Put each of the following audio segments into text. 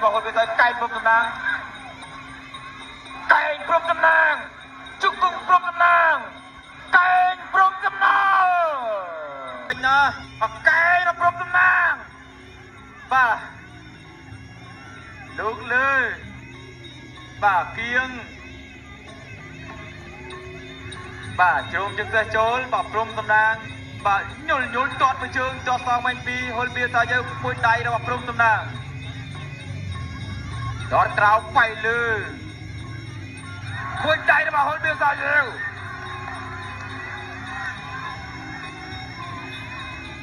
របស់ហ៊ុនវាកែព្រមតំណាងកែព្រមតំណាងជង្គង់ព្រមតំណាងកែព្រមតំណាងណាកែព្រមតំណាងបាទលោកលើបាទគៀងបាទជ្រុំជើងសេះចូលបាទព្រមតំណាងបាទញុលទាត់មួយជើងទាត់សងវិញពីហ៊ុនបៀសាយើមួយដៃរបស់ព្រមតំណាងទាត់ក្រោមបៃលើមួយដៃរបស់ហ៊ុនបៀសាយើ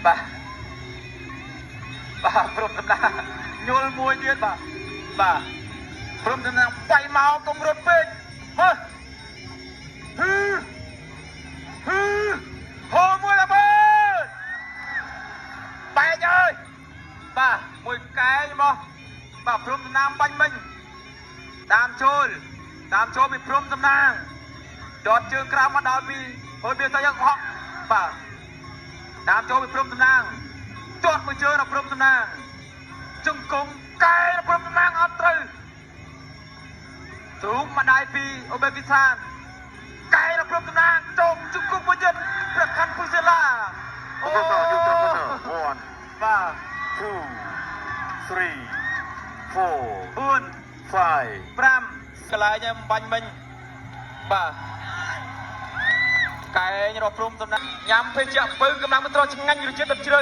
បាទព្រមតំណាងញុលមួយទៀតបាទព្រមតំណាងបៃមកកុំរត់ពេកហឺហូមួយระเบิดបែកអើយបាទមួយកែរបស់បាទព្រំតំណាងបាញ់មិញតាមចូលពីព្រំតំណាងដកជើងក្រៅមកដល់ពីហ៊ុនបៀសាយើងហក់បាទតាមចូលពីព្រំតំណាងទាត់មួយជើងដល់ព្រំតំណាងជង្គង់កែដល់ព្រំតំណាងអត់ត្រូវទ្រូងមកដៃពីអូបេគីស្ថានកែដល់ព្រំតំណាងចុងជង្គង់មួយទៀតប្រកាន់ពុសិឡាអូ1 បាទ2 3 4 5 កន្លែងខ្ញុំបាញ់មិញបាទកែរកព្រំតំណាងញ៉ាំភេសជ្ជៈពៅកម្លាំងមិនត្រង់ឆ្ងាញ់រសជាតិទឹកជ្រៅ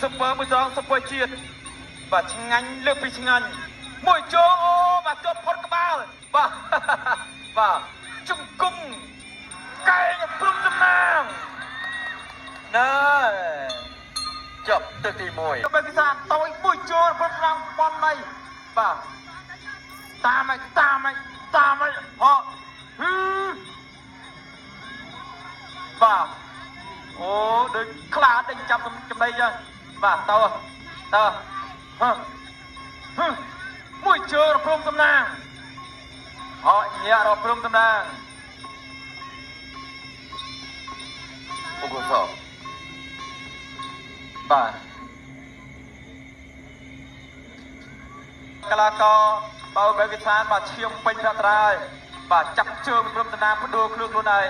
ស៊ុបពើមួយត្រង់ស៊ុបពើជាតិបាទឆ្ងាញ់លើកពីឆ្ងាញ់មួយជោអូបាទជាប់ផុតក្បាលបាទជង្គង់កែព្រំតំណាងណែចប់ទឹកទី1ទៅពិសាតយមួយចូលព្រំតំណាងបនណៃបាទតាមហហឺបាទអូដូចខ្លាដេញចាប់ចំណៃចឹងបាទតើមួយជើងព្រំតំណាងញាក់រកព្រំតំណាងអូកូសបាទកលាករបើបែបវិធានបាទឈាមពេញរត់រាយបាទចាប់ជើងព្រំតំណាងបដូរខ្លួនឯង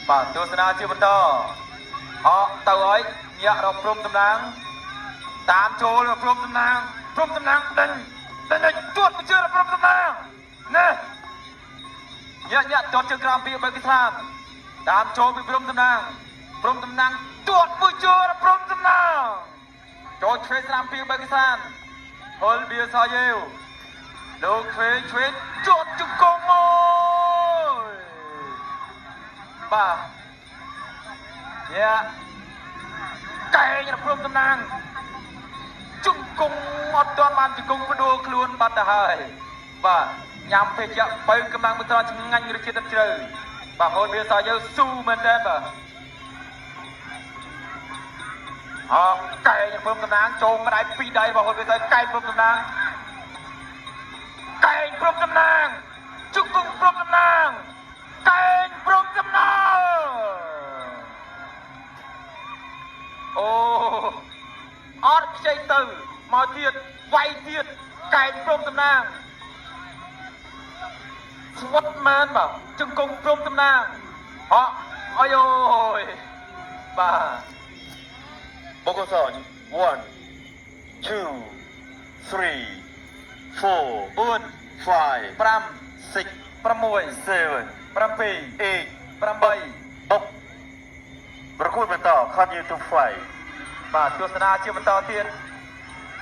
បាទទស្សនាជាបន្តទៅហើយញាក់រកព្រំតំណាងតាមចូលព្រំតំណាងដេញឲ្យទួតមកជើងព្រំតំណាងណាញាក់ទាត់ជើងក្រោមពីបែបវិធានតាមចូលពីព្រំតំណាងទួតមួយជើងព្រំតំណាងចូលឆ្វេងស្រាមពីបែបវិធានហ៊ុនបៀសាយើលោកឆ្វេងជាប់ជង្គង់អូយបាទញាក់កែងព្រំតំណាងជង្គង់អត់ទាន់បានជង្គង់បដូរខ្លួនបាត់ទៅហើយបាទញ៉ាំភេសជ្ជៈបើកម្លាំងមិនត្រឆ្ងាញ់រសជាតិទឹកជ្រៅបាទហ៊ុនបៀសាយើស៊ូមែនតើបាទកែងព្រំតំណាងចូលម្ដាយពីរដៃរបស់ហ៊ុនបៀសាកែងព្រំតំណាងជង្គង់ព្រំតំណាងកែងព្រំតំណាងអូអត់ខ្ចីទៅមកទៀតវាយទៀតកែងព្រំតំណាងស្វត់មែនបាទជង្គង់ព្រំតំណាងអាយអូយបាទបូកូស1 2 3 4 5 6 7 8 ប្រគួតបន្ត Continue to fight បាទទស្សនាជាបន្តទៀត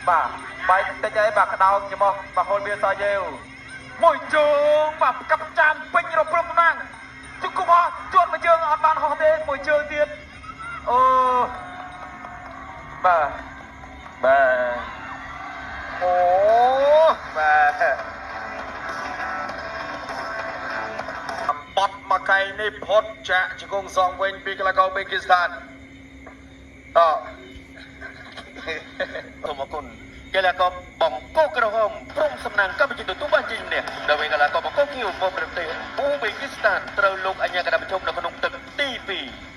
បាទបែកតិចហើយបាទក្តោបជាមួយបាទហ៊ុនបៀសាយើមួយជើងបាទកាប់ចានពេញរកព្រំតំណាងជង្គង់ជាប់មួយជើងអត់បានហោះទេមួយជើងទៀតអូបាទអូបាទបត់មកកៃនេះផុតចាក់ជង្គង់សងវិញពីកីឡាករបេគីស្ថានសូមអរគុណកីឡាករបង្គោលក្រហមព្រំសំណាងកម្ពុជាទទួលបានជ័យជំនះដើម្បីកីឡាករបង្គោលគីវរបស់ប្រទេសអ៊ូបេគីស្ថានត្រូវលោកអញ្ញាកណ្ដាលប្រជុំនៅក្នុងទឹកទី2